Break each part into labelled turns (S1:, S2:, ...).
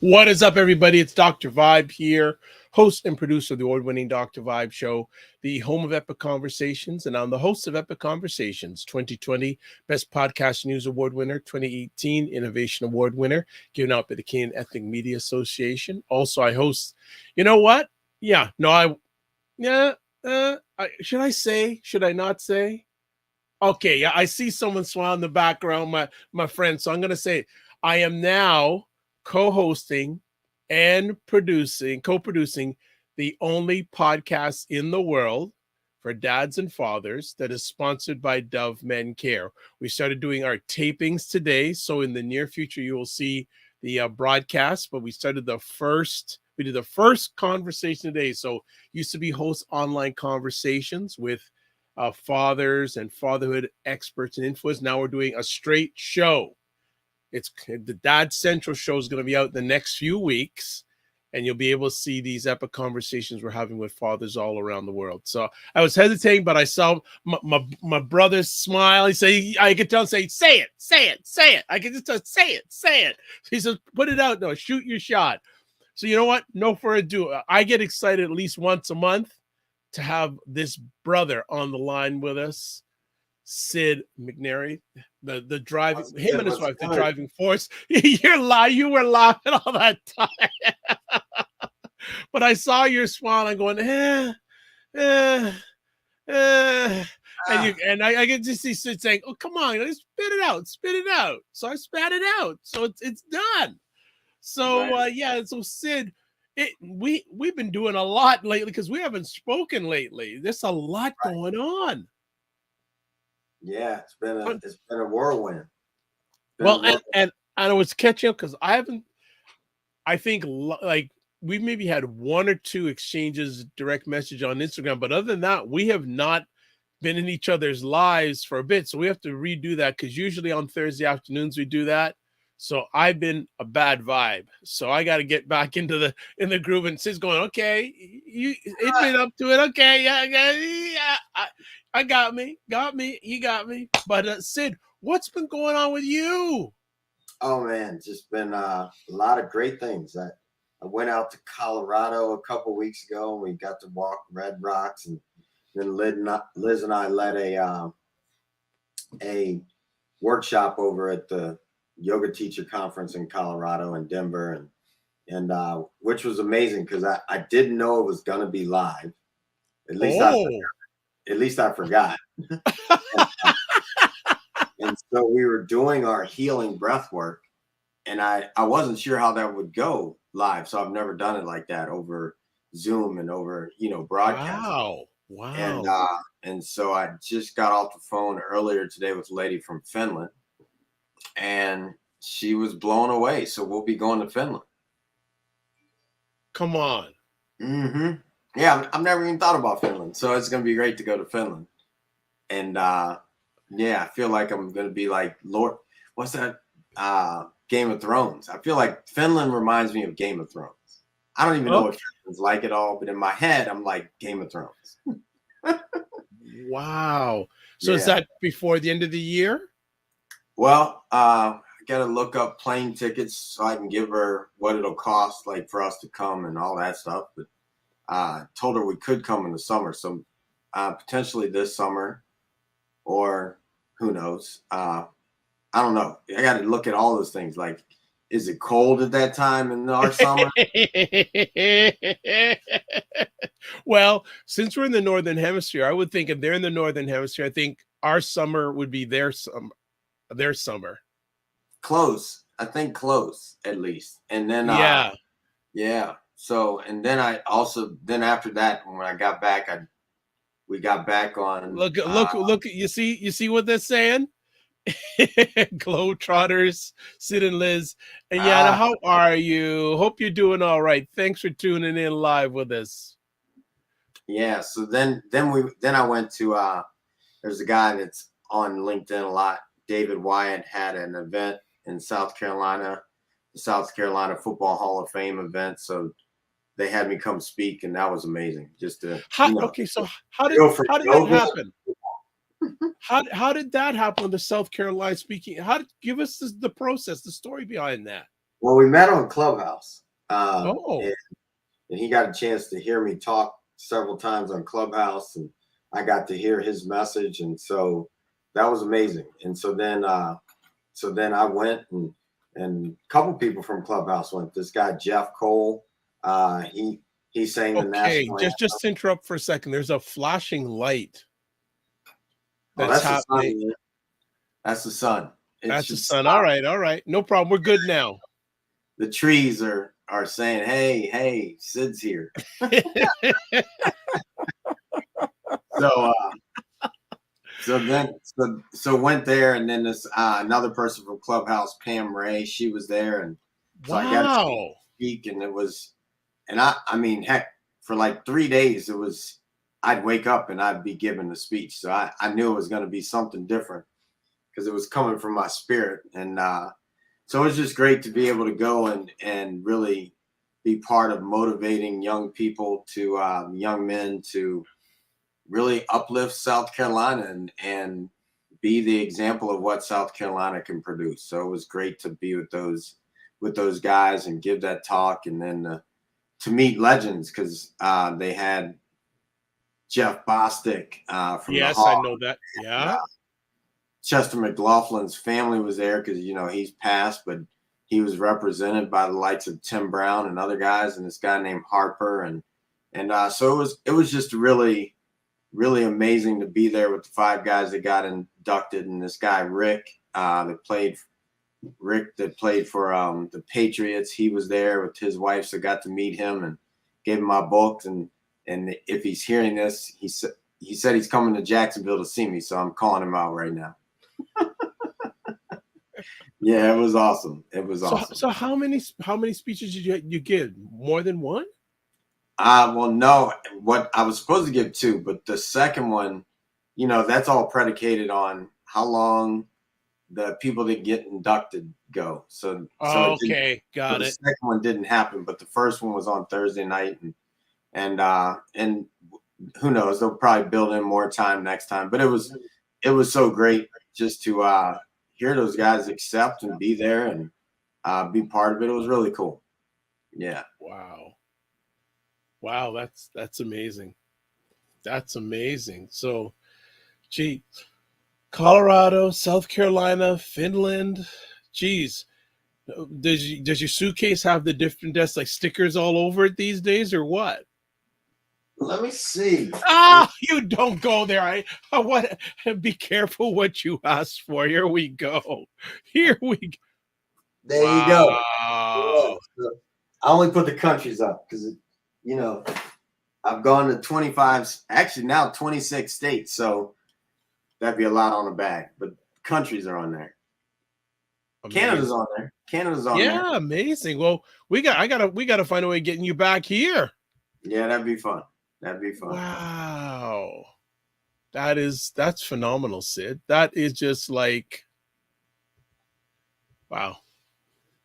S1: What is up, everybody? It's Dr. Vibe here, host and producer of the award-winning Dr. Vibe Show, the home of Epic Conversations, and I'm the host of Epic Conversations, 2020 Best Podcast News Award winner, 2018 Innovation Award winner, given out by the Canadian Ethnic Media Association. Also, I host, you know what? Should I say? Should I not say? Okay, yeah, I see someone smile in the background, my friend. So I'm going to say I am now co-hosting and co-producing the only podcast in the world for dads and fathers that is sponsored by Dove Men Care. We started doing our tapings today, so in the near future you will see the broadcast. But we did the first conversation today. So used to be host online conversations with fathers and fatherhood experts and influencers. Now we're doing a straight show. It's the Dad Central show is going to be out the next few weeks, and you'll be able to see these epic conversations we're having with fathers all around the world. So I was hesitating, but I saw my brother smile. I could tell him say it. I could just tell, say it. So he says, put it out, no, shoot your shot. So you know what? No further ado. I get excited at least once a month to have this brother on the line with us, Sid McNairy, the driving, him and his wife, the driving force. You were laughing all that time. But I saw your smile and going, and I can just see Sid saying, "Oh, come on, spit it out." So I spat it out. So it's done. So right. So Sid, we've been doing a lot lately because we haven't spoken lately. There's a lot going on.
S2: Yeah, it's been a whirlwind.
S1: And I was catching up because I think like we maybe had one or two exchanges direct message on Instagram, but other than that, we have not been in each other's lives for a bit. So we have to redo that because usually on Thursday afternoons we do that. So I've been a bad vibe. So I got to get back in the groove. And Sid's going, okay, it's been up to it. Okay, yeah. I got me. You got me. But Sid, what's been going on with you?
S2: Oh man, just been a lot of great things. I went out to Colorado a couple weeks ago, and we got to walk Red Rocks, and then Liz and I led a workshop over at the yoga teacher conference in Colorado and Denver, and which was amazing because I didn't know it was gonna be live. At least I forgot. And so we were doing our healing breath work, and I wasn't sure how that would go live. So I've never done it like that over Zoom and over, broadcast.
S1: Wow.
S2: And so I just got off the phone earlier today with a lady from Finland, and she was blown away. So we'll be going to Finland.
S1: Come on.
S2: Mm-hmm. Yeah, I've never even thought about Finland. So it's going to be great to go to Finland. And I feel like I'm going to be like, Lord, what's that? Game of Thrones. I feel like Finland reminds me of Game of Thrones. I don't even know what Finland's like at all, but in my head, I'm like Game of Thrones.
S1: Wow. So is that before the end of the year?
S2: Well, I got to look up plane tickets so I can give her what it'll cost, like for us to come and all that stuff. But told her we could come in the summer, so potentially this summer, or who knows? I don't know. I got to look at all those things. Like, is it cold at that time in our summer?
S1: Well, since we're in the Northern Hemisphere, I would think if they're in the Northern Hemisphere, I think our summer would be their summer.
S2: Close. I think close at least. And then yeah. So, and then after that, when I got back, we got back on.
S1: Look, you see what they're saying? Globetrotters, Sid and Liz. And how are you? Hope you're doing all right. Thanks for tuning in live with us.
S2: Yeah. So then I went to there's a guy that's on LinkedIn a lot. David Wyatt had an event in South Carolina, the South Carolina Football Hall of Fame event. So they had me come speak, and that was amazing. Just to
S1: So how did that happen? How did that happen? The South Carolina speaking. Give us the process, the story behind that.
S2: Well, we met on Clubhouse,
S1: Oh,
S2: and he got a chance to hear me talk several times on Clubhouse, and I got to hear his message, and so that was amazing. And so then I went, and a couple people from Clubhouse went. This guy Jeff Cole, he sang the
S1: okay.
S2: national
S1: Just
S2: anthem.
S1: to interrupt for a second. There's a flashing light
S2: Oh,
S1: that's
S2: that's the
S1: happening.
S2: sun. Man. That's the sun. It
S1: That's the
S2: should
S1: sun.
S2: stop.
S1: All right. No problem. We're good now.
S2: The trees are saying, "Hey, Sid's here." So so went there, and then this another person from Clubhouse, Pam Ray, she was there, and so I got to
S1: Wow.
S2: speak, and it was, and I mean, heck, for like 3 days, it was, I'd wake up and I'd be giving the speech, so I knew it was going to be something different because it was coming from my spirit, and so it was just great to be able to go and really be part of motivating young people to young men to really uplift South Carolina and be the example of what South Carolina can produce. So it was great to be with those guys and give that talk, and then to meet legends because they had Jeff Bostic from the
S1: Yes, I
S2: Hawk.
S1: know that. Yeah.
S2: Chester McLaughlin's family was there because he's passed, but he was represented by the likes of Tim Brown and other guys, and this guy named Harper, and so it was just really amazing to be there with the 5 guys that got inducted, and this guy Rick that played for the Patriots. He was there with his wife, so got to meet him and gave him my books. And if he's hearing this, he said he's coming to Jacksonville to see me, so I'm calling him out right now. Yeah, it was awesome. It was awesome.
S1: So how many speeches did you give? More than one?
S2: Well, no. What I was supposed to give 2, but the second one, that's all predicated on how long the people that get inducted go. So
S1: Okay, got
S2: the
S1: it.
S2: second one didn't happen, but the first one was on Thursday night, and who knows? They'll probably build in more time next time. But it was so great just to hear those guys accept and be there and be part of it. It was really cool. Yeah.
S1: Wow, that's amazing. That's amazing. So, gee, Colorado, South Carolina, Finland. Geez, does your suitcase have the different desks like stickers all over it these days, or what?
S2: Let me see.
S1: Ah, you don't go there. What? Be careful what you ask for. Here we go. Here we go.
S2: There you go.
S1: Wow.
S2: Yeah. I only put the countries up because, I've gone to 25, actually now 26 states. So that'd be a lot on the bag, but countries are on there.
S1: Amazing.
S2: Canada's on there.
S1: Yeah, amazing. Well, we gotta find a way of getting you back here.
S2: Yeah, that'd be fun.
S1: Wow. That's phenomenal, Sid. That is just like, wow.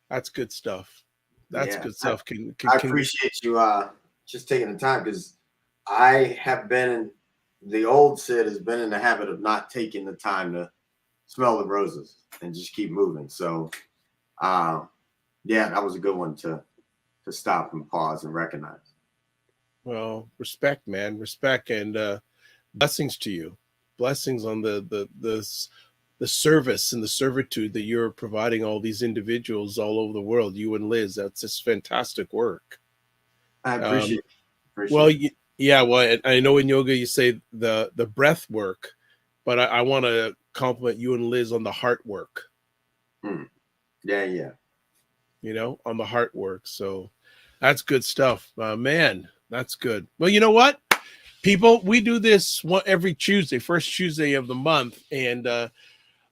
S1: That's good stuff. That's good stuff.
S2: I appreciate you just taking the time, because I have been the old Sid has been in the habit of not taking the time to smell the roses and just keep moving. So yeah, that was a good one to stop and pause and recognize.
S1: Well, respect, man. Respect, and blessings to you. Blessings on the service and the servitude that you're providing all these individuals all over the world. You and Liz, that's just fantastic work.
S2: I appreciate it.
S1: Well, yeah. Well, I know in yoga you say the breath work, but I want to compliment you and Liz on the heart work.
S2: Yeah.
S1: On the heart work. So that's good stuff, man. That's good. Well, you know what, people, we do this every Tuesday, first Tuesday of the month, and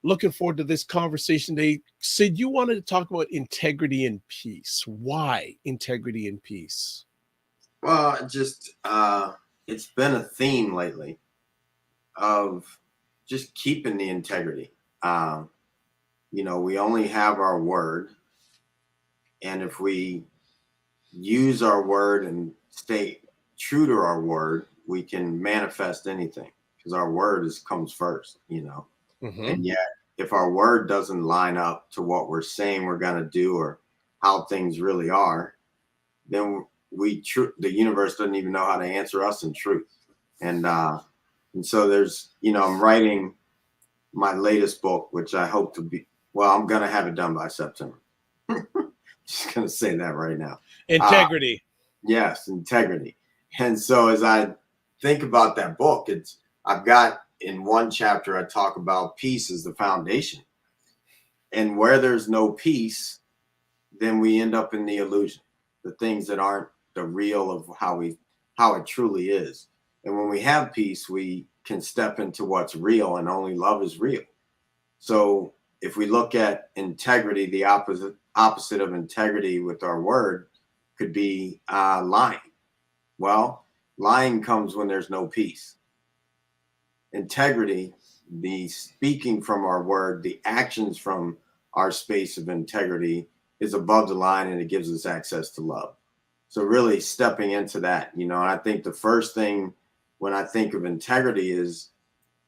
S1: looking forward to this conversation today. Sid, you wanted to talk about integrity and peace. Why integrity and peace?
S2: Well, just it's been a theme lately of just keeping the integrity. We only have our word, and if we use our word and stay true to our word, we can manifest anything, because our word comes first.
S1: Mm-hmm.
S2: And yet, if our word doesn't line up to what we're saying we're going to do, or how things really are, then the universe doesn't even know how to answer us in truth. And so there's, I'm writing my latest book, which I hope to be, well, I'm going to have it done by September. Just going to say that right now.
S1: Integrity.
S2: Yes, integrity. And so as I think about that book, I've got in one chapter, I talk about peace as the foundation. And where there's no peace, then we end up in the illusion, the things that aren't the real of how it truly is. And when we have peace, we can step into what's real, and only love is real. So if we look at integrity, the opposite of integrity with our word could be lying. Well, lying comes when there's no peace. Integrity, the speaking from our word, the actions from our space of integrity, is above the line, and it gives us access to love. So really stepping into that, and I think the first thing when I think of integrity is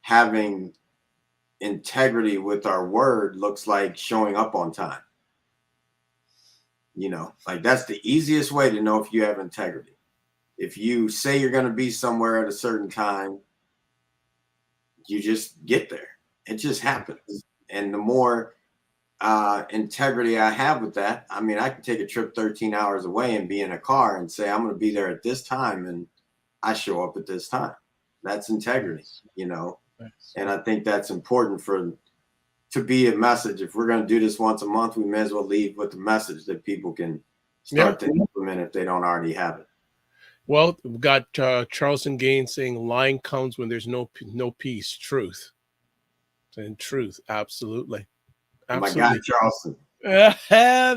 S2: having integrity with our word looks like showing up on time. Like that's the easiest way to know if you have integrity. If you say you're going to be somewhere at a certain time, you just get there. It just happens. And the more integrity I have with that, I mean, I can take a trip 13 hours away and be in a car and say, I'm going to be there at this time, and I show up at this time. That's integrity, And I think that's important to be a message. If we're going to do this once a month, we may as well leave with the message that people can start to implement if they don't already have it.
S1: Well, we've got Charleston Gaines saying lying comes when there's no peace. Truth. And truth. Absolutely.
S2: Absolutely. My guy, Charleston.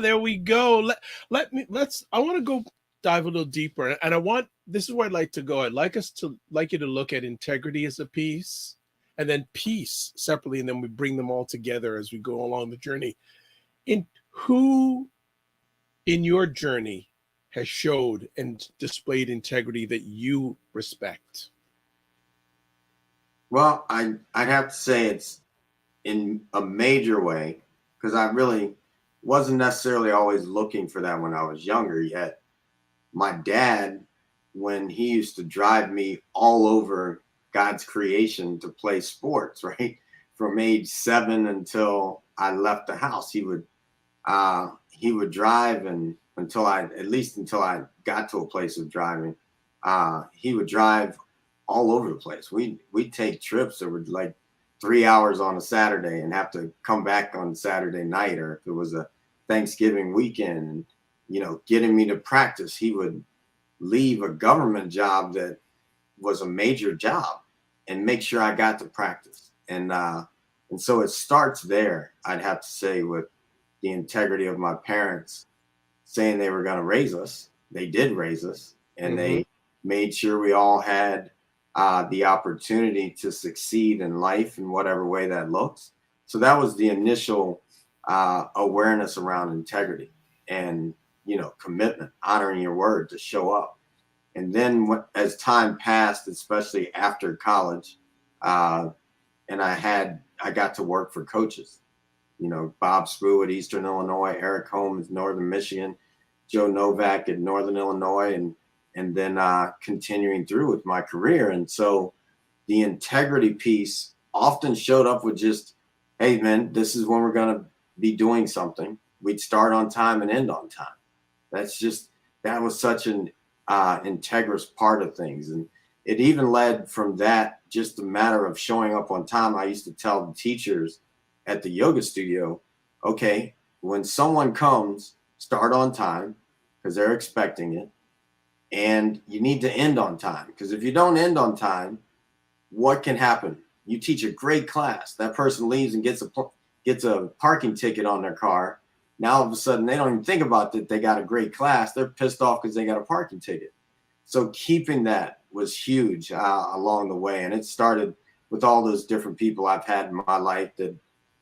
S1: There we go. I want to go dive a little deeper. And this is where I'd like to go. I'd like you to look at integrity as a piece, and then peace separately. And then we bring them all together as we go along the journey. Who in your journey has showed and displayed integrity that you respect?
S2: Well, I'd have to say it's in a major way, because I really wasn't necessarily always looking for that when I was younger yet. My dad, when he used to drive me all over God's creation to play sports, right? From age 7 until I left the house, he would drive, and until I got to a place of driving, he would drive all over the place. We'd take trips that were like 3 hours on a Saturday and have to come back on Saturday night, or if it was a Thanksgiving weekend, and, getting me to practice. He would leave a government job that was a major job and make sure I got to practice. And so it starts there, I'd have to say, with the integrity of my parents saying they were going to raise us. They did raise us, and they made sure we all had the opportunity to succeed in life in whatever way that looks. So that was the initial awareness around integrity and, commitment, honoring your word to show up. And then as time passed, especially after college, and I got to work for coaches, Bob Spoo at Eastern Illinois, Eric Holmes, Northern Michigan, Joe Novak at Northern Illinois, and then continuing through with my career. And so the integrity piece often showed up with just, hey, man, this is when we're going to be doing something. We'd start on time and end on time. That was such an integrous part of things. And it even led from that, just a matter of showing up on time. I used to tell the teachers at the yoga studio, okay, when someone comes, start on time, because they're expecting it. And you need to end on time, because if you don't end on time, what can happen? You teach a great class. That person leaves and gets a parking ticket on their car. Now, all of a sudden, they don't even think about that they got a great class. They're pissed off because they got a parking ticket. So keeping that was huge along the way. And it started with all those different people I've had in my life that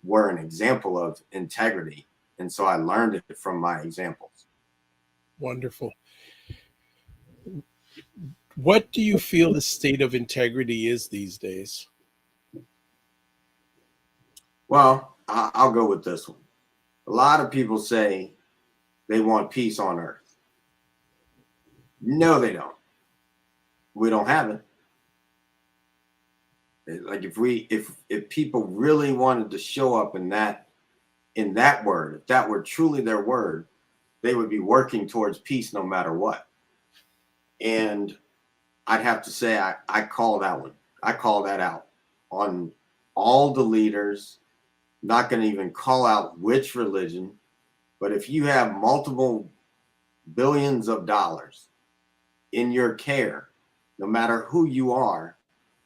S2: were an example of integrity. And so I learned it from my examples.
S1: Wonderful. What do you feel the state of integrity is these days?
S2: Well, I'll go with this one. A lot of people say they want peace on earth. No, they don't. We don't have it. Like if people really wanted to show up in that word, if that were truly their word, they would be working towards peace no matter what. And I'd have to say I call that one. I call that out on all the leaders. Not going to even call out which religion, but if you have multiple billions of dollars in your care, no matter who you are,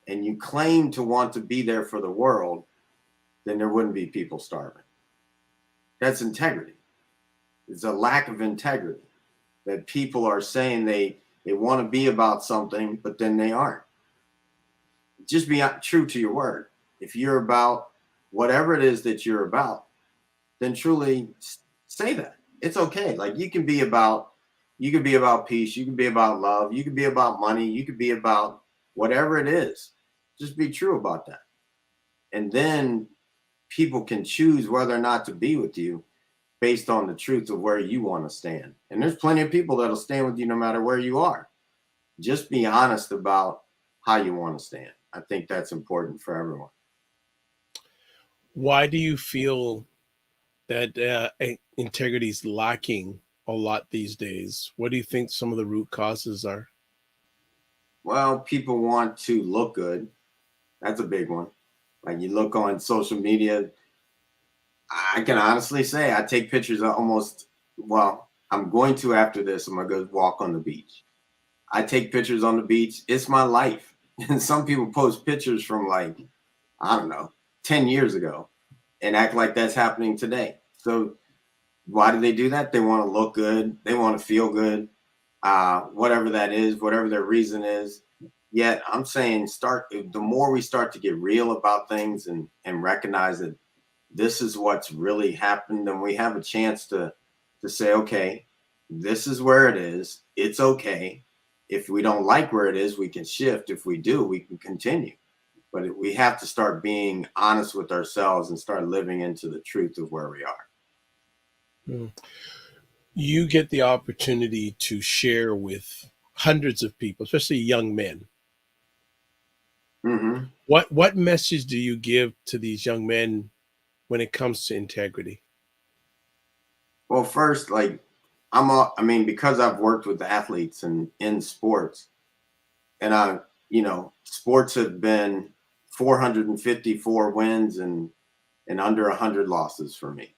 S2: and you claim to want to be there for the world, then there wouldn't be people starving. That's integrity. It's a lack of integrity that people are saying they want to be about something, but then they aren't. Just be true to your word. If you're about whatever it is that you're about, then truly say that. It's okay. Like you can be about peace, you can be about love, you can be about money, you can be about whatever it is. Just be true about that. And then people can choose whether or not to be with you based on the truth of where you want to stand. And there's plenty of people that'll stand with you no matter where you are. Just be honest about how you want to stand. I think that's important for everyone.
S1: Why do you feel that integrity is lacking a lot these days? What do you think some of the root causes are?
S2: Well, people want to look good. That's a big one. Like you look on social media, I can honestly say I take pictures of I'm going to after this, I'm going to go walk on the beach. I take pictures on the beach. It's my life. And some people post pictures from I don't know, 10 years ago and act like that's happening today. So why do they do that? They want to look good. They want to feel good. Whatever that is, whatever their reason is. Yet I'm saying the more we start to get real about things and recognize that this is what's really happened, then we have a chance to say, okay, this is where it is. It's okay. If we don't like where it is, we can shift. If we do, we can continue. But we have to start being honest with ourselves and start living into the truth of where we are.
S1: You get the opportunity to share with hundreds of people, especially young men.
S2: Mm-hmm.
S1: What message do you give to these young men when it comes to integrity?
S2: Well, first, because I've worked with athletes and in sports, and sports have been 454 wins and under 100 losses for me.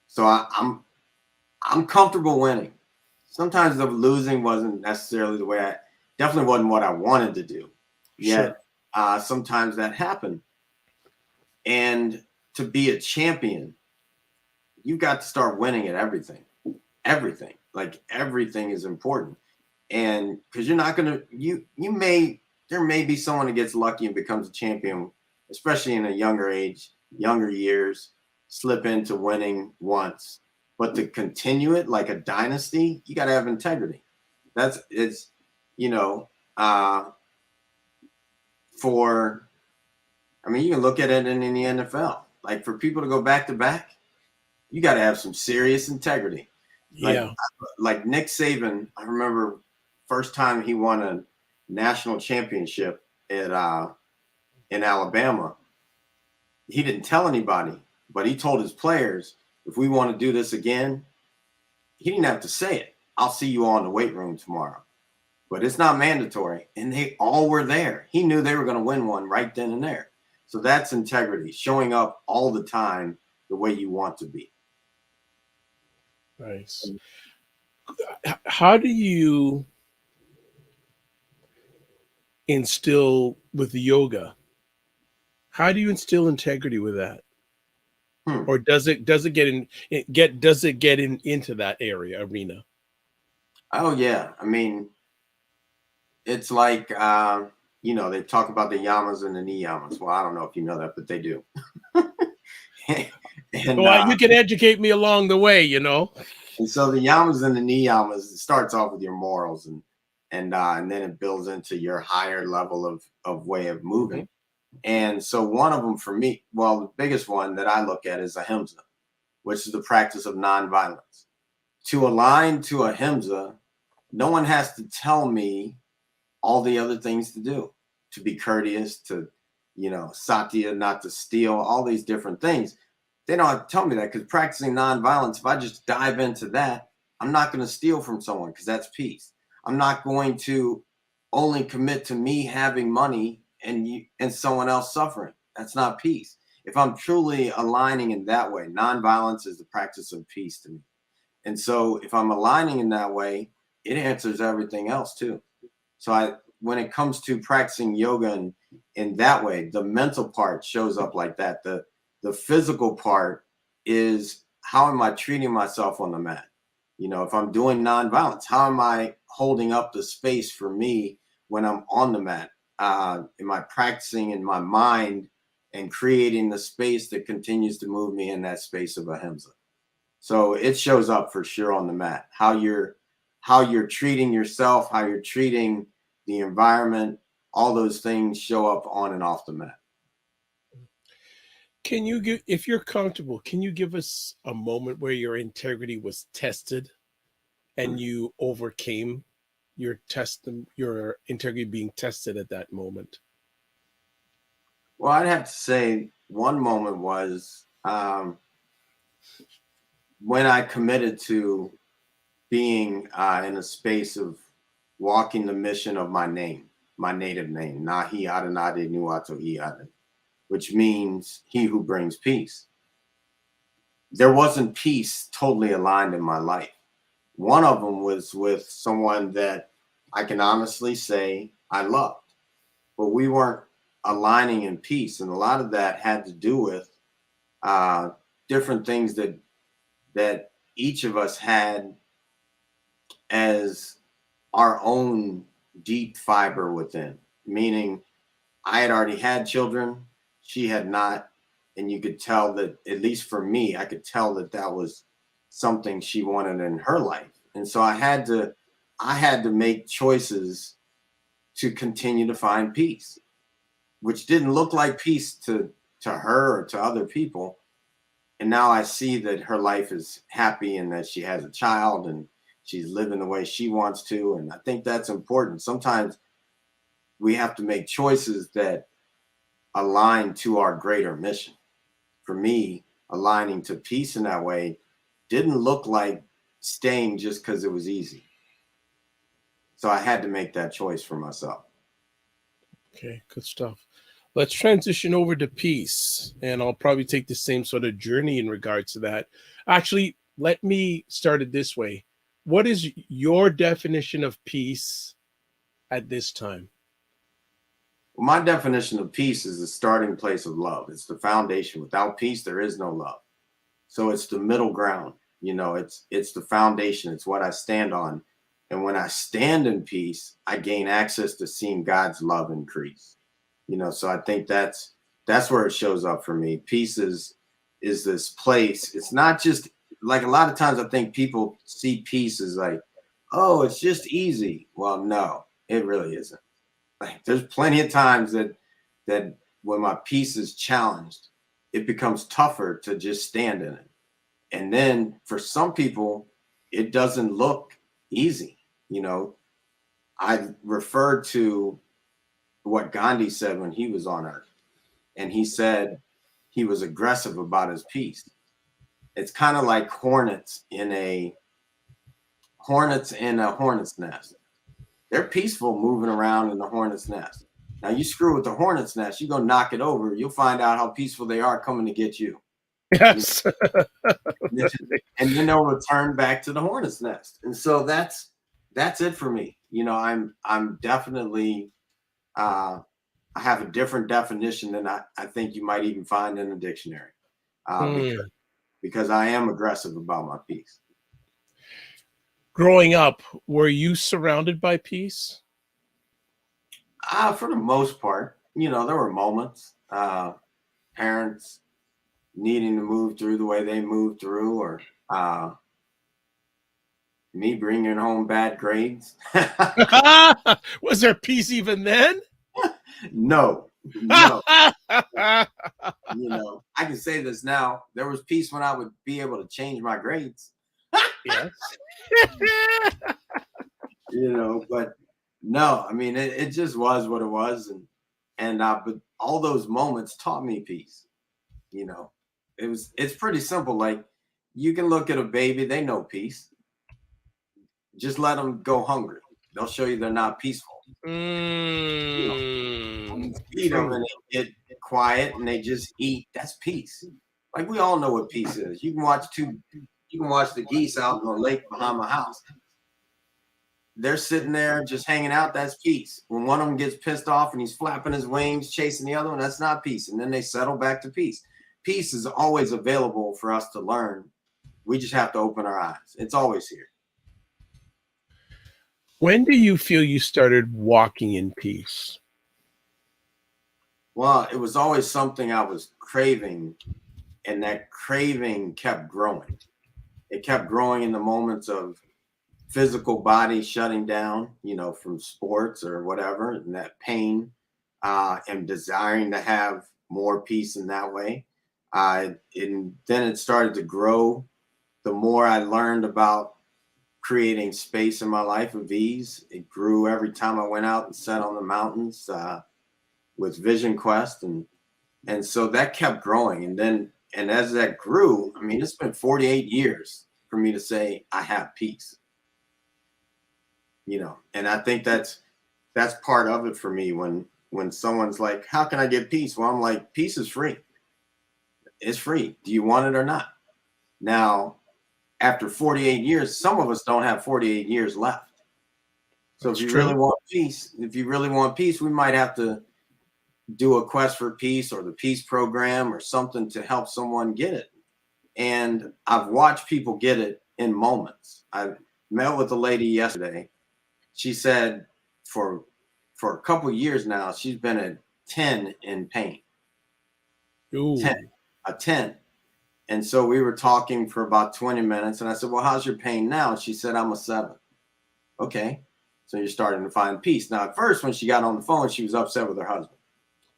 S2: So I'm comfortable winning. Sometimes the losing wasn't necessarily definitely wasn't what I wanted to do. Yet sometimes that happened. And to be a champion, you've got to start winning at everything. Everything. Like everything is important. And because you're not going to, there may be someone that gets lucky and becomes a champion, especially in a younger age, younger years, slip into winning once. But to continue it like a dynasty, you got to have integrity. You can look at it in the NFL. Like for people to go back to back, you got to have some serious integrity. Like Nick Saban, I remember first time he won a national championship in Alabama. He didn't tell anybody, but he told his players, if we want to do this again, he didn't have to say it. I'll see you all in the weight room tomorrow. But it's not mandatory. And they all were there. He knew they were going to win one right then and there. So that's integrity, showing up all the time the way you want to be.
S1: Nice. How do you instill with the yoga? How do you instill integrity with that? Or does it get into that arena?
S2: Oh yeah. It's like they talk about the yamas and the niyamas. Well, I don't know if you know that, but they do.
S1: And you can educate me along the way,
S2: And so the yamas and the niyamas, it starts off with your morals and then it builds into your higher level of way of moving. Mm-hmm. And so one of them for me, the biggest one that I look at is ahimsa, which is the practice of nonviolence. to align to ahimsa, no one has to tell me all the other things to do, to be courteous, to, satya, not to steal, all these different things. They don't have to tell me that, because practicing nonviolence, if I just dive into that, I'm not going to steal from someone, because that's peace. I'm not going to only commit to me having money and someone else suffering. That's not peace. If I'm truly aligning in that way, nonviolence is the practice of peace to me. And so if I'm aligning in that way, it answers everything else too. So when it comes to practicing yoga in that way, the mental part shows up like that. The physical part is, how am I treating myself on the mat? If I'm doing nonviolence, how am I holding up the space for me when I'm on the mat? Am I practicing in my mind and creating the space that continues to move me in that space of ahimsa? So it shows up for sure on the mat. How you're treating yourself, how you're treating the environment, all those things show up on and off the mat.
S1: Can you give, if you're comfortable, can you give us a moment where your integrity was tested and you overcame your integrity being tested at that moment?
S2: Well, I'd have to say one moment was when I committed to being in a space of walking the mission of my name, my native name, Nahi Adanade Nuato Iade, which means he who brings peace. There wasn't peace totally aligned in my life. One of them was with someone that I can honestly say I loved, but we weren't aligning in peace. And a lot of that had to do with different things that each of us had as our own deep fiber within, meaning I had already had children, she had not. And you could tell that, at least for me, I could tell that that was something she wanted in her life. And so I had to make choices to continue to find peace, which didn't look like peace to her or to other people. And now I see that her life is happy and that she has a child and she's living the way she wants to. And I think that's important. Sometimes we have to make choices that align to our greater mission. For me, aligning to peace in that way didn't look like staying just because it was easy. So I had to make that choice for myself.
S1: Okay, good stuff. Let's transition over to peace, and I'll probably take the same sort of journey in regards to that. Actually, let me start it this way. What is your definition of peace at this time?
S2: Well, my definition of peace is the starting place of love. It's the foundation. Without peace, there is no love. So it's the middle ground. It's the foundation. It's what I stand on. And when I stand in peace, I gain access to seeing God's love increase. So I think that's where it shows up for me. Peace is this place. It's not just like, a lot of times I think people see peace as like, oh, it's just easy. Well, no, it really isn't. Like, there's plenty of times that when my peace is challenged, it becomes tougher to just stand in it. And then for some people, it doesn't look easy. I refer to what Gandhi said when he was on earth. And he said he was aggressive about his peace. It's kind of like hornets in a hornet's nest. They're peaceful moving around in the hornet's nest. Now you screw with the hornet's nest, you go knock it over, you'll find out how peaceful they are coming to get you.
S1: Yes.
S2: And then they'll return back to the hornet's nest. And so that's it for me. I'm definitely I have a different definition than I think you might even find in a dictionary. Because I am aggressive about my peace.
S1: Growing up, were you surrounded by peace?
S2: For the most part, there were moments, parents needing to move through the way they moved through, or me bringing home bad grades.
S1: Was there peace even then?
S2: No. I can say this now. There was peace when I would be able to change my grades.
S1: Yes.
S2: But no, I mean, it just was what it was. But all those moments taught me peace. You know, it's pretty simple. Like, you can look at a baby, they know peace. Just let them go hungry. They'll show you they're not peaceful. You feed them
S1: True.
S2: and they get quiet and they just eat. That's peace. Like, we all know what peace is. You can watch the geese out in the lake behind my house. They're sitting there just hanging out. That's peace. When one of them gets pissed off and he's flapping his wings, chasing the other one, that's not peace. And then they settle back to peace. Peace is always available for us to learn. We just have to open our eyes. It's always here.
S1: When do you feel you started walking in peace?
S2: Well, it was always something I was craving, and that craving kept growing. It kept growing in the moments of physical body shutting down, from sports or whatever, and that pain, and desiring to have more peace in that way. And then it started to grow. The more I learned about creating space in my life of ease, it grew every time I went out and sat on the mountains with Vision Quest, and so that kept growing. And as that grew, I mean, it's been 48 years for me to say I have peace. And I think that's part of it for me. When someone's like, how can I get peace? Well, I'm like, peace is free. It's free. Do you want it or not? Now, after 48 years, some of us don't have 48 years left. So
S1: That's
S2: if you
S1: true.
S2: really want peace, we might have to do a quest for peace or the peace program or something to help someone get it. And I've watched people get it in moments. I met with a lady yesterday. She said for a couple of years now, she's been at 10 in pain.
S1: Ooh.
S2: 10. And so we were talking for about 20 minutes. And I said, well, how's your pain now? And she said, I'm a 7. Okay. So you're starting to find peace. Now, at first, when she got on the phone, she was upset with her husband.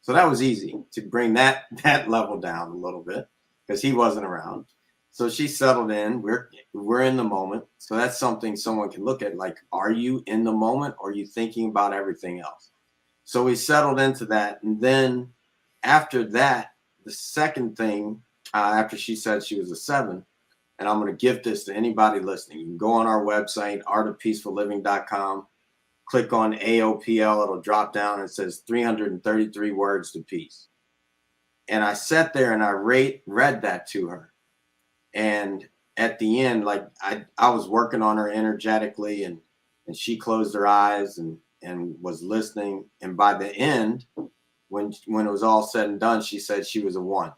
S2: So that was easy to bring that level down a little bit because he wasn't around. So she settled in. We're in the moment. So that's something someone can look at. Like, are you in the moment or are you thinking about everything else? So we settled into that. And then after that, the second thing, after she said she was a 7, and I'm going to give this to anybody listening. You can go on our website, artofpeacefulliving.com, click on AOPL. It'll drop down and it says 333 words to peace. And I sat there and I read that to her. And at the end, like I was working on her energetically, and she closed her eyes and was listening. And by the end, when it was all said and done, she said she was a 1.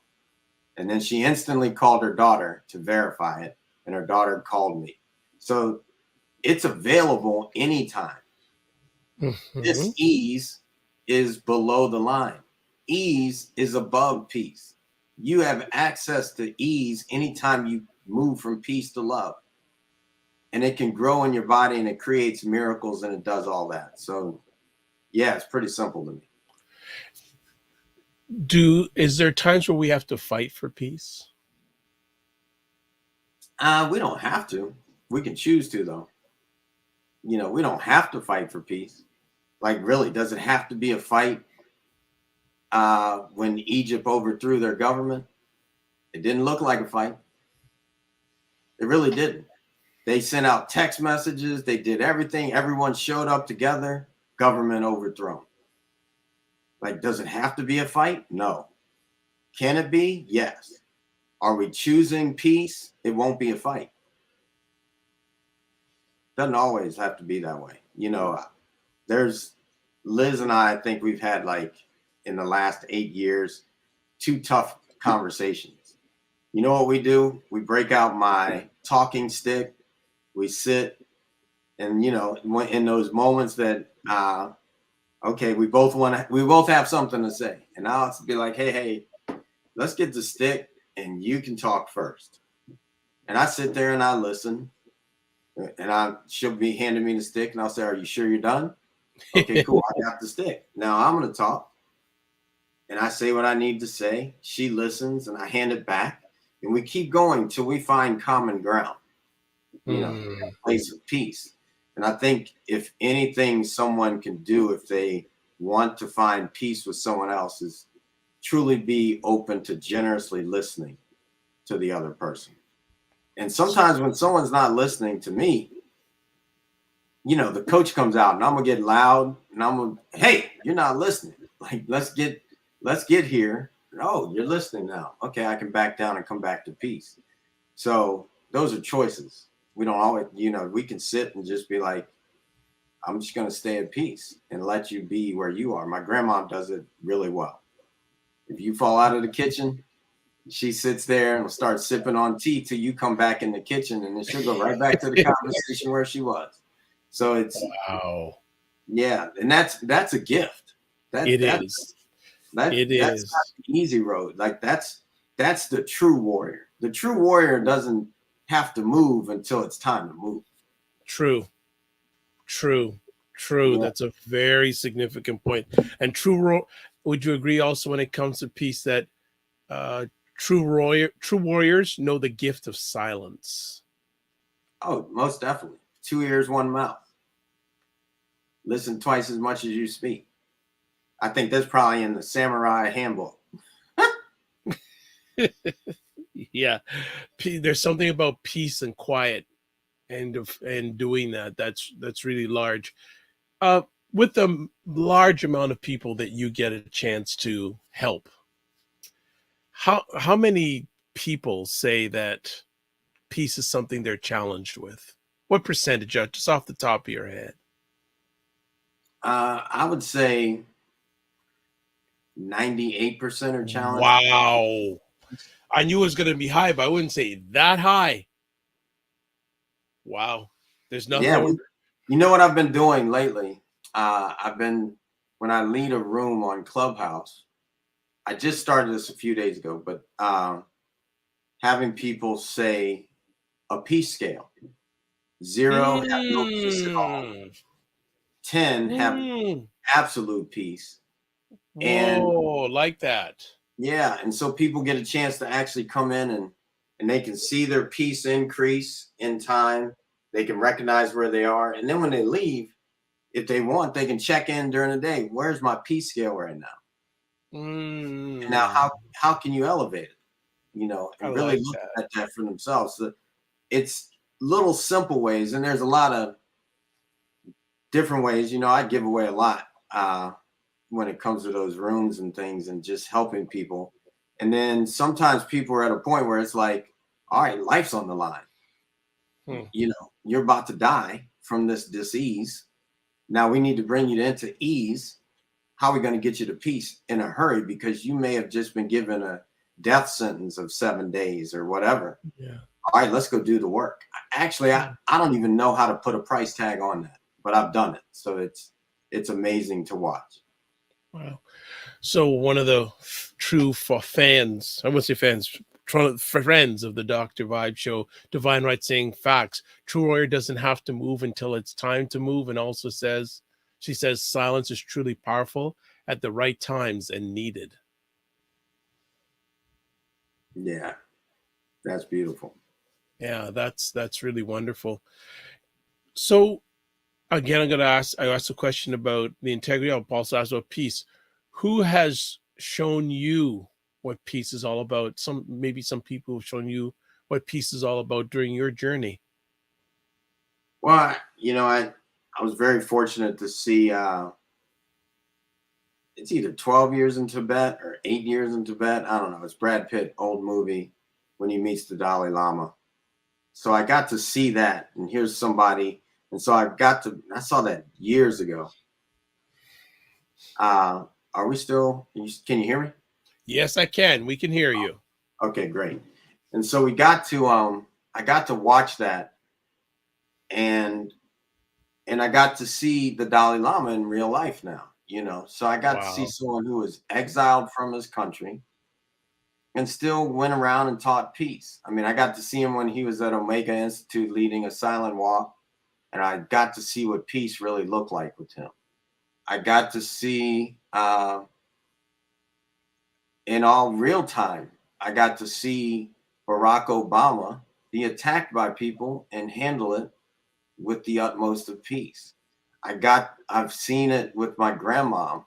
S2: And then she instantly called her daughter to verify it. And her daughter called me. So it's available anytime.
S1: Mm-hmm.
S2: This ease is below the line. Ease is above peace. You have access to ease anytime you move from peace to love. And it can grow in your body and it creates miracles and it does all that. So, yeah, it's pretty simple to me.
S1: Is there times where we have to fight for peace?
S2: We don't have to. We can choose to, though. We don't have to fight for peace. Like, really, does it have to be a fight? When Egypt overthrew their government, it didn't look like a fight. It really didn't. They sent out text messages. They did everything. Everyone showed up together. Government overthrown. Like, does it have to be a fight? No. Can it be? Yes. Are we choosing peace? It won't be a fight. Doesn't always have to be that way. There's Liz and I think we've had, like, in the last 8 years, 2 tough conversations. You know what we do? We break out my talking stick. We sit and, in those moments that, okay, we both have something to say. And I'll be like, hey, let's get the stick and you can talk first. And I sit there and I listen. And she'll be handing me the stick and I'll say, are you sure you're done? Okay, cool. I got the stick. Now I'm going to talk. And I say what I need to say. She listens and I hand it back. And we keep going till we find common ground.
S1: Hmm.
S2: a place of peace. And I think if anything someone can do if they want to find peace with someone else is truly be open to generously listening to the other person. And sometimes when someone's not listening to me, the coach comes out and I'm gonna get loud and I'm gonna, hey, you're not listening. Like, let's get here. Oh, you're listening now. Okay, I can back down and come back to peace. So those are choices. We don't always, we can sit and just be like, I'm just gonna stay at peace and let you be where you are. My grandma does it really well. If you fall out of the kitchen, she sits there and will start sipping on tea till you come back in the kitchen, and then she'll go right back to the conversation where she was. So it's
S1: Wow.
S2: yeah, and that's a gift.
S1: It
S2: That's
S1: is.
S2: that's
S1: It
S2: not
S1: is.
S2: the easy road. Like that's the true warrior. The true warrior doesn't have to move until it's time to move.
S1: True. True. True.
S2: Yeah.
S1: That's a very significant point. And would you agree also when it comes to peace that uh, true warriors know the gift of silence?
S2: Oh, most definitely. 2 ears, one mouth. Listen twice as much as you speak. I think that's probably in the samurai handbook.
S1: Yeah. There's something about peace and quiet and doing that. That's really large. Uh, with the large amount of people that you get a chance to help, how many people say that peace is something they're challenged with? What percentage, just off the top of your head?
S2: I would say 98% are challenged.
S1: Wow. I knew it was going to be high, but I wouldn't say that high. Wow. There's
S2: Yeah,
S1: nothing.
S2: you know what I've been doing lately? When I lead a room on Clubhouse, I just started this a few days ago, but having people say a peace scale. 0, have no peace at all.
S1: Mm,
S2: 10, have
S1: mm.
S2: absolute peace. And
S1: Whoa, like that.
S2: yeah, and so people get a chance to actually come in and they can see their peace increase in time. They can recognize where they are. And then when they leave, if they want, they can check in during the day. Where's my peace scale right now? And now
S1: Mm,
S2: how can you elevate it?
S1: I
S2: And really
S1: like
S2: look
S1: that.
S2: at that for themselves. So it's little simple ways, and there's a lot of different ways. I give away a lot when it comes to those rooms and things and just helping people. And then sometimes people are at a point where it's like, all right, life's on the line.
S1: Hmm.
S2: You're about to die from this disease. Now we need to bring you into ease. How are we going to get you to peace in a hurry? Because you may have just been given a death sentence of 7 days or whatever.
S1: Yeah.
S2: All right, let's go do the work. Actually, I don't even know how to put a price tag on that, but I've done it. So it's amazing to watch.
S1: Wow. So one of the true fans, I wouldn't say fans, friends of the Dr. Vibe show, Divine Right saying facts. True warrior doesn't have to move until it's time to move, and also she says silence is truly powerful at the right times and needed.
S2: Yeah, that's beautiful.
S1: Yeah, that's really wonderful. So again, I asked a question about the integrity. I'll also ask about peace. Who has shown you what peace is all about? Maybe some people have shown you what peace is all about during your journey.
S2: Well, I was very fortunate to see it's either 12 years in Tibet or 8 years in Tibet. I don't know. It's Brad Pitt, old movie, when he meets the Dalai Lama. So I got to see that, and here's somebody, and so I saw that years ago. Are we still? Can you hear me?
S1: Yes, I can. We can hear you.
S2: Okay, great. And so I got to watch that, and I got to see the Dalai Lama in real life now. So I got to see
S1: Wow.
S2: someone who was exiled from his country and still went around and taught peace. I mean, I got to see him when he was at Omega Institute leading a silent walk, and I got to see what peace really looked like with him. I got to see in all real time, I got to see Barack Obama be attacked by people and handle it with the utmost of peace. I've seen it with my grandma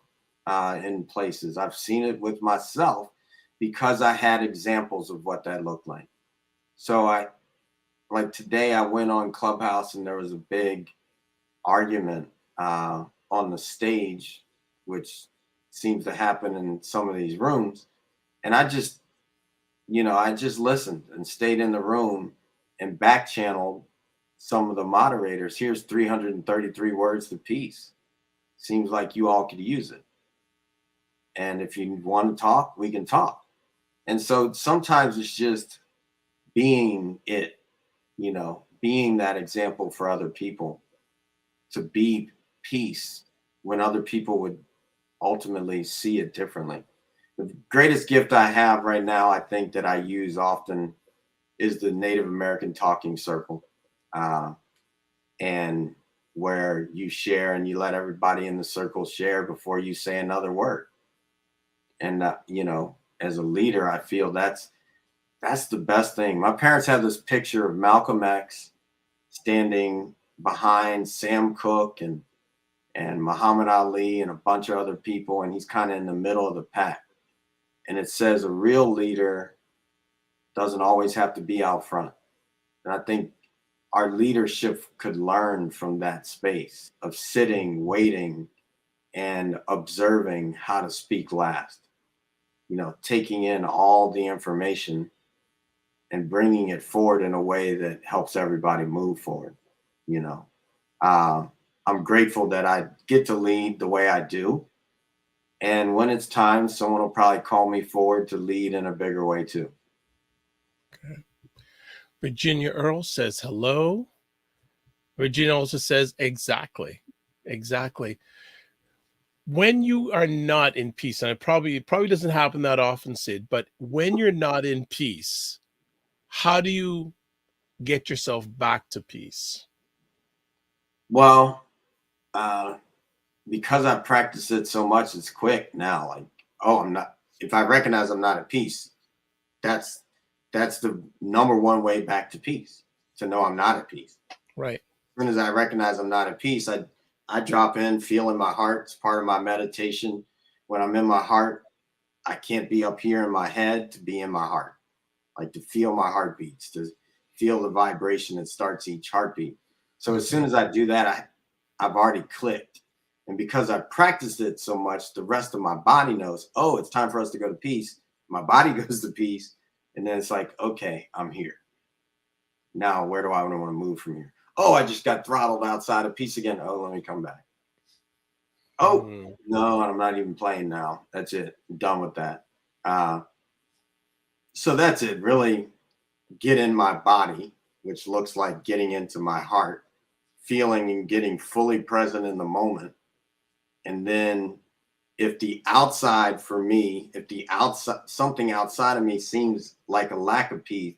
S2: in places. I've seen it with myself because I had examples of what that looked like. So like today I went on Clubhouse and there was a big argument on the stage, which seems to happen in some of these rooms. And I just listened and stayed in the room and back channeled some of the moderators. Here's 333 words to peace. Seems like you all could use it. And if you want to talk, we can talk. And so sometimes it's just being it, being that example for other people to be peace when other people would ultimately see it differently. The greatest gift I have right now, I think that I use often, is the Native American talking circle, and where you share and you let everybody in the circle share before you say another word. And as a leader, I feel that's the best thing. My parents have this picture of Malcolm X standing behind Sam Cooke and Muhammad Ali and a bunch of other people, and he's kind of in the middle of the pack. And it says a real leader doesn't always have to be out front. And I think our leadership could learn from that space of sitting, waiting, and observing how to speak last. Taking in all the information and bringing it forward in a way that helps everybody move forward. I'm grateful that I get to lead the way I do. And when it's time, someone will probably call me forward to lead in a bigger way too.
S1: Okay. Virginia Earl says hello. Virginia also says exactly. When you are not in peace, and it probably doesn't happen that often, Sid, but when you're not in peace, how do you get yourself back to peace?
S2: Well, because I practice it so much, it's quick now. Like, if I recognize I'm not at peace, that's the number one way back to peace, to know I'm not at peace.
S1: Right.
S2: As soon as I recognize I'm not at peace, I drop in, feel in my heart. It's part of my meditation. When I'm in my heart, I can't be up here in my head to be in my heart, like to feel my heartbeats, to feel the vibration that starts each heartbeat. So as soon as I do that, I've already clicked. And because I've practiced it so much, the rest of my body knows, oh, it's time for us to go to peace. My body goes to peace. And then it's like, okay, I'm here. Now, where do I want to move from here? Oh, I just got throttled outside of peace again. Oh, let me come back. Oh, no, I'm not even playing now. That's it. I'm done with that. So that's it. Really get in my body, which looks like getting into my heart, feeling and getting fully present in the moment. And then if the outside for me, something outside of me seems like a lack of peace,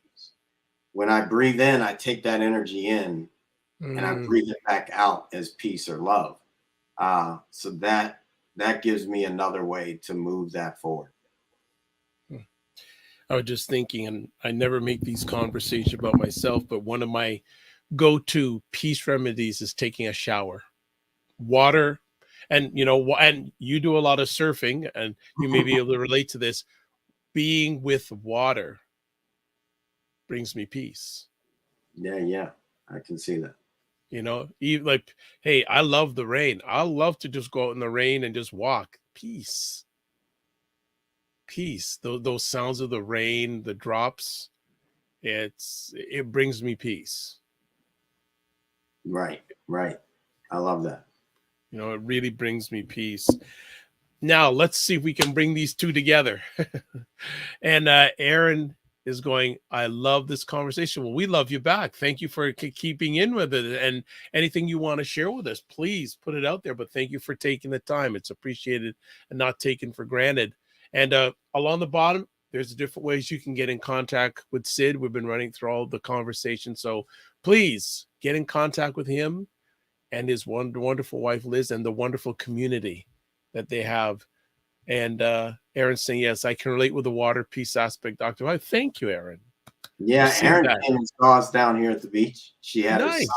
S2: when I breathe in, I take that energy in and I breathe it back out as peace or love. So that gives me another way to move that forward.
S1: I was just thinking, and I never make these conversations about myself, but one of my go-to peace remedies is taking a shower. Water, and you do a lot of surfing, and you may be able to relate to this. Being with water brings me peace.
S2: Yeah, I can see that.
S1: Even like, hey, I love the rain. I love to just go out in the rain and just walk. Peace. Those sounds of the rain, the drops, it brings me peace.
S2: Right. I love that.
S1: It really brings me peace. Now let's see if we can bring these two together. And Aaron is going, I love this conversation. Well, we love you back. Thank you for keeping in with it. And anything you want to share with us, please put it out there. But thank you for taking the time. It's appreciated and not taken for granted. And along the bottom, there's different ways you can get in contact with Sid. We've been running through all the conversation. So please get in contact with him and his wonderful wife, Liz, and the wonderful community that they have. And Aaron's saying, yes, I can relate with the water peace aspect, Dr. Thank you, Aaron.
S2: Yeah,
S1: see
S2: Erin
S1: that.
S2: came and saw us down here at the beach. She had
S1: Nice.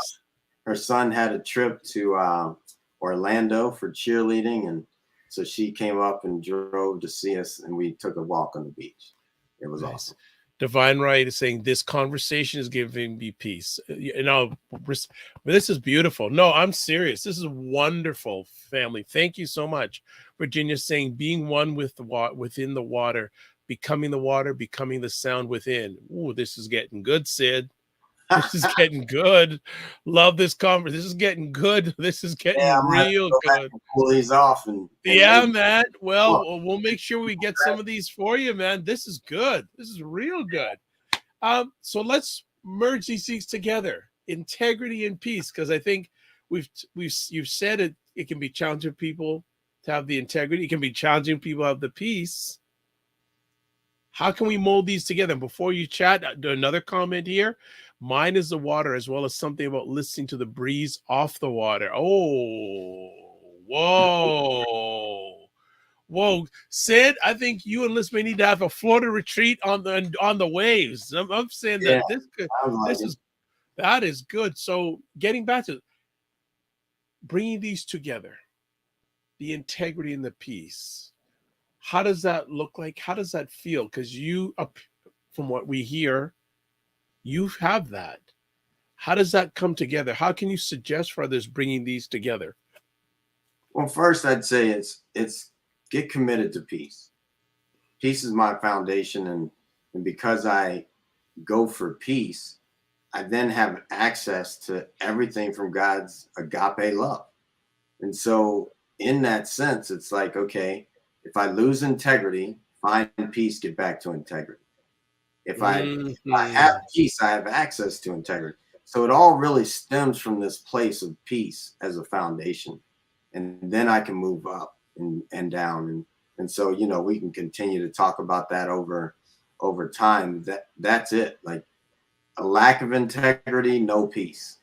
S2: her son had a trip to Orlando for cheerleading, and so she came up and drove to see us, and we took a walk on the beach. It was
S1: Nice.
S2: awesome.
S1: Divine Right is saying this conversation is giving me peace. This is beautiful. No, I'm serious. This is wonderful, family. Thank you so much. Virginia saying being one with the within the water, becoming the water, becoming the sound within. Ooh, this is getting good, Sid. This is getting good. Love this conversation. This is getting good. This is
S2: Yeah,
S1: getting
S2: I'm gonna have to
S1: real
S2: go back
S1: good.
S2: and pull these off and
S1: Yeah,
S2: maybe
S1: man. Well,
S2: look.
S1: we'll make sure we get some of these for you, man. This is good. This is real good. So let's merge these things together: integrity and peace, because I think you've said it. It can be challenging people to have the integrity. It can be challenging people to have the peace. How can we mold these together? And before you chat, another comment here. Mine is the water, as well as something about listening to the breeze off the water. Oh, whoa. Whoa, Sid! I think you and Liz may need to have a Florida retreat on the waves. I'm saying
S2: Yeah,
S1: that
S2: sounds like
S1: this
S2: it.
S1: is that is good. So getting back to bringing these together, the integrity and the peace. How does that look like? How does that feel? Because you, from what we hear, you have that. How does that come together? How can you suggest for others bringing these together?
S2: Well, first I'd say it's get committed to peace. Peace is my foundation, and because I go for peace, I then have access to everything from God's agape love. And so, in that sense, it's like, okay, if I lose integrity, find peace, get back to integrity. If I have
S1: Mhm.
S2: peace, I have access to integrity. So it all really stems from this place of peace as a foundation. And then I can move up and down. And so, we can continue to talk about that over time. That's it. Like a lack of integrity, no peace.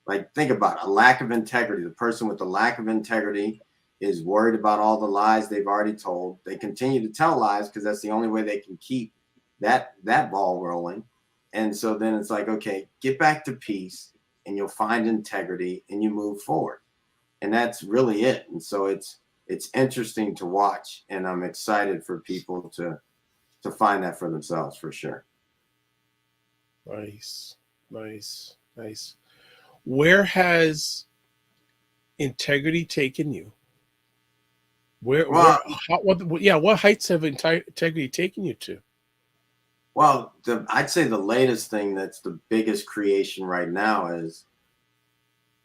S2: Like, think about it. A lack of integrity. The person with the lack of integrity is worried about all the lies they've already told. They continue to tell lies because that's the only way they can keep that ball rolling. And so then it's like, okay, get back to peace and you'll find integrity and you move forward. And that's really it. And so it's interesting to watch, and I'm excited for people to find that for themselves for sure.
S1: Nice, nice, nice. Where has integrity taken you?
S2: Well,
S1: What heights have integrity taken you to?
S2: I'd say the latest thing that's the biggest creation right now is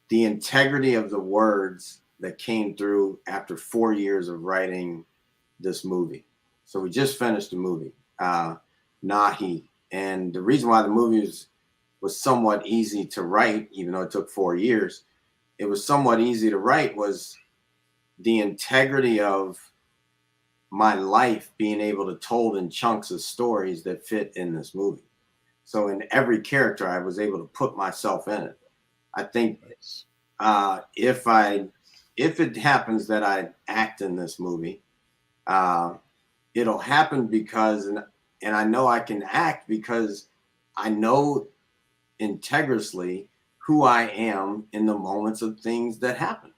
S2: the integrity of the words that came through after 4 years of writing this movie. So we just finished a movie, Nahi. And the reason why the movie was somewhat easy to write, even though it took 4 years, it was somewhat easy to write was the integrity of my life being able to told in chunks of stories that fit in this movie. So in every character, I was able to put myself in it. I think
S1: Nice.
S2: if it happens that I act in this movie, uh, it'll happen because and I know I can act because I know integriously who I am in the moments of things that happen.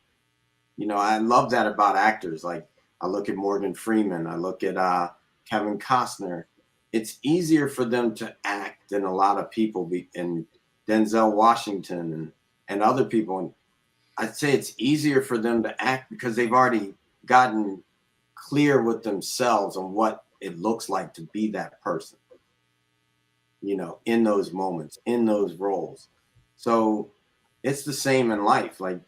S2: I love that about actors. Like I look at Morgan Freeman, I look at Kevin Costner. It's easier for them to act than a lot of people and Denzel Washington and other people. And I'd say it's easier for them to act because they've already gotten clear with themselves on what it looks like to be that person, in those moments, in those roles. So it's the same in life. Like,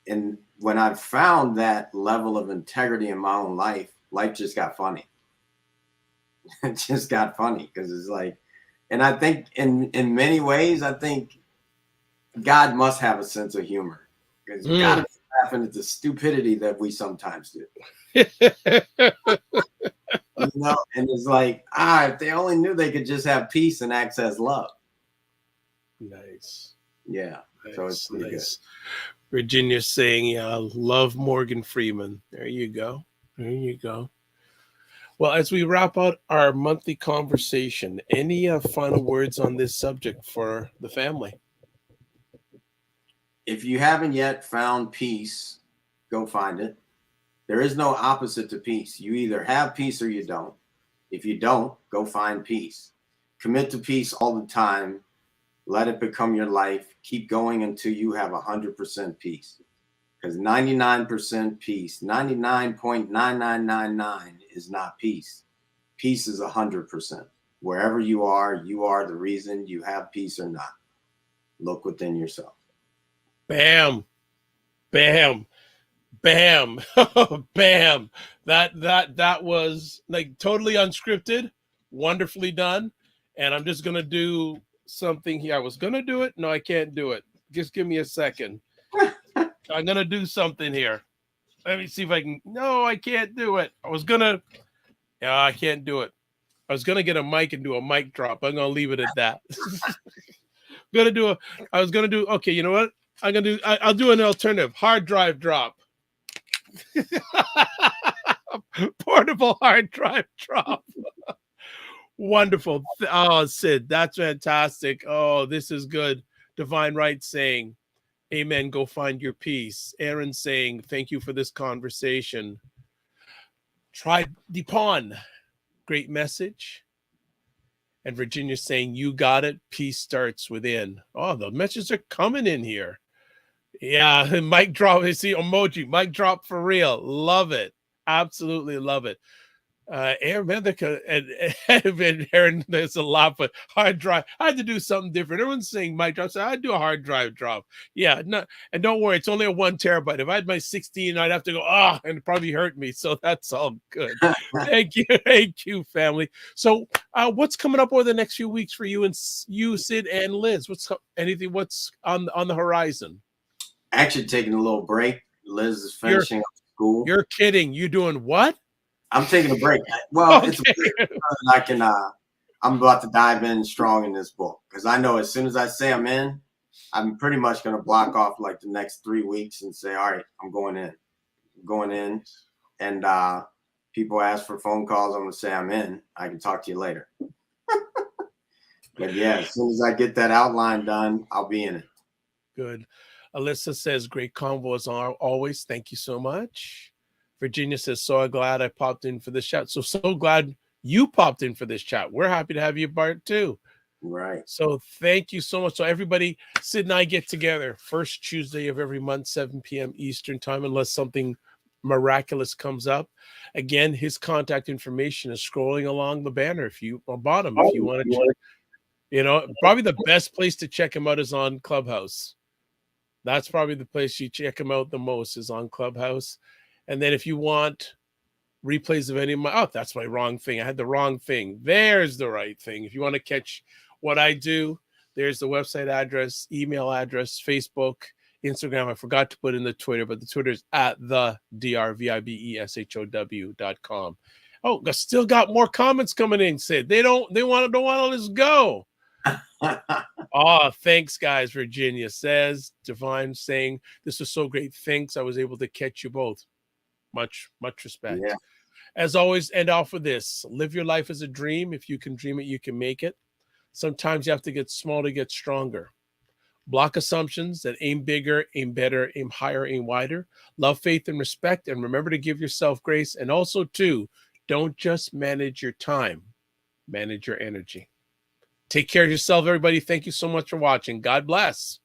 S2: and when I've found that level of integrity in my own life just got funny. It just got funny because it's like, and I think in many ways, I think God must have a sense of humor because God
S1: Mm.
S2: is laughing at the stupidity that we sometimes do. And it's like, if they only knew they could just have peace and access love.
S1: Nice,
S2: Yeah. So it's
S1: nice,
S2: pretty good.
S1: nice. Virginia saying, "Yeah, I love Morgan Freeman." There you go. There you go. Well, as we wrap out our monthly conversation, any final words on this subject for the family?
S2: If you haven't yet found peace, go find it. There is no opposite to peace. You either have peace or you don't. If you don't, go find peace. Commit to peace all the time. Let it become your life. Keep going until you have 100% peace. Because 99% peace, 99.9999 is not peace. Peace is 100%. Wherever you are the reason you have peace or not. Look within yourself.
S1: Bam, bam, bam, bam. That was like totally unscripted, wonderfully done. And I'm just gonna do something here. I was gonna do it. No, I can't do it. Just give me a second. I'm gonna do something here. Let me see if I can. No, I can't do it. I was gonna. Yeah, I can't do it. I was gonna get a mic and do a mic drop. I'm gonna leave it at that. I was gonna do. Okay, you know what? I'll do an alternative hard drive drop. Portable hard drive drop. Wonderful. Oh, Sid, that's fantastic. Oh, this is good. Divine Right saying, amen, go find your peace. Aaron saying, thank you for this conversation. Try Deepon, great message. And Virginia saying, you got it. Peace starts within. Oh, the messages are coming in here. Yeah, mic drop. You see emoji, mic drop for real. Love it. Absolutely love it. Aaron Mendica and Aaron, there's a lot, but hard drive. I had to do something different. Everyone's saying mic drop, so I'd do a hard drive drop. Yeah, no, and don't worry, it's only a 1 terabyte. If I had my 16, I'd have to go, and it'd probably hurt me. So that's all good. Thank you, family. So what's coming up over the next few weeks for you, Sid and Liz? What's on the horizon?
S2: Actually taking a little break. Liz is finishing up school.
S1: You're kidding. You doing what?
S2: I'm taking a break. Well, okay. It's a break so I can. I'm about to dive in strong in this book because I know as soon as I say I'm in, I'm pretty much going to block off like the next 3 weeks and say, all right, I'm going in. And people ask for phone calls. I'm going to say I'm in. I can talk to you later. But yeah, as soon as I get that outline done, I'll be in it.
S1: Good. Alyssa says, great convo as always. Thank you so much. Virginia says, so glad I popped in for this chat. So glad you popped in for this chat. We're happy to have you, Bart, too.
S2: Right.
S1: So thank you so much. So everybody, Sid and I get together first Tuesday of every month, 7 p.m. Eastern time, unless something miraculous comes up. Again, his contact information is scrolling along the banner. If you want to, probably the best place to check him out is on Clubhouse. That's probably the place you check him out the most is on Clubhouse. And then if you want replays of any of my, that's my wrong thing. I had the wrong thing. There's the right thing. If you want to catch what I do, there's the website address, email address, Facebook, Instagram. I forgot to put in the Twitter, but the Twitter is at the DRVIBESHOW.com. Oh, I still got more comments coming in. Sid, don't want to let us go. Thanks, guys. Virginia says, Divine saying, this was so great. Thanks. I was able to catch you both. Much respect. Yeah. As always, end off with this. Live your life as a dream. If you can dream it, you can make it. Sometimes you have to get small to get stronger. Block assumptions that aim bigger, aim better, aim higher, aim wider. Love, faith, and respect. And remember to give yourself grace. And also, too, don't just manage your time. Manage your energy. Take care of yourself, everybody. Thank you so much for watching. God bless.